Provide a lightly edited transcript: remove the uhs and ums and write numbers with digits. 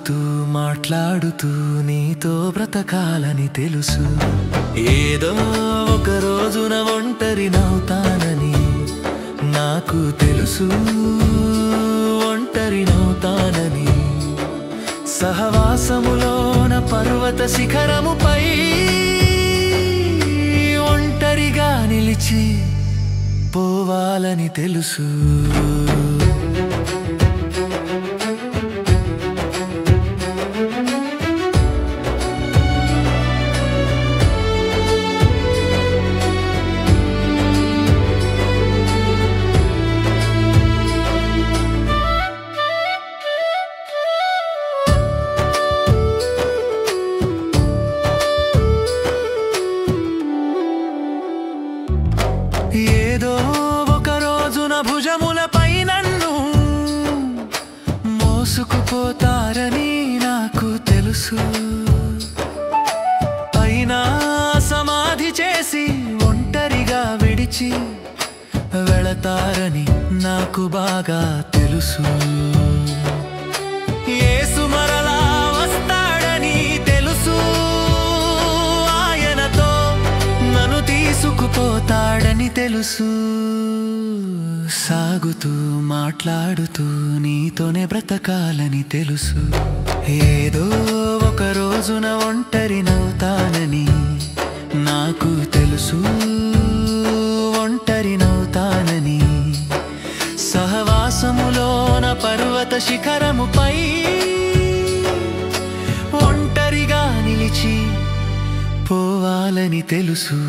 సాగుతూ మాట్లాడుతూ నీతో బ్రతకాలని తెలుసు. ఏదో ఒక రోజున ఒంటరినవుతానని నాకు తెలుసు. ఒంటరినవుతానని సహవాసములోన పర్వత శిఖరముపై ఒంటరిగా నిలిచి పోవాలని తెలుసు. ఏదో ఒక రోజున భుజములపై నన్ను మోసుకుపోతారని నాకు తెలుసు. అయినా సమాధి చేసి ఒంటరిగా విడిచి వెళతారని నాకు బాగా తెలుసు. యేసు మరలా వస్తాడని తెలుసు. ఆయనతో నన్ను తీసుకుపోతాడని తెలుసు. సాగుతూ మాట్లాడుతూ నీతోనే బ్రతకాలని తెలుసు. ఏదో ఒక రోజున ఒంటరినవుతానని నాకు తెలుసు. ఒంటరినవుతానని సహవాసములోన పర్వత శిఖరముపై ఒంటరిగా నిలిచి పోవాలని తెలుసు.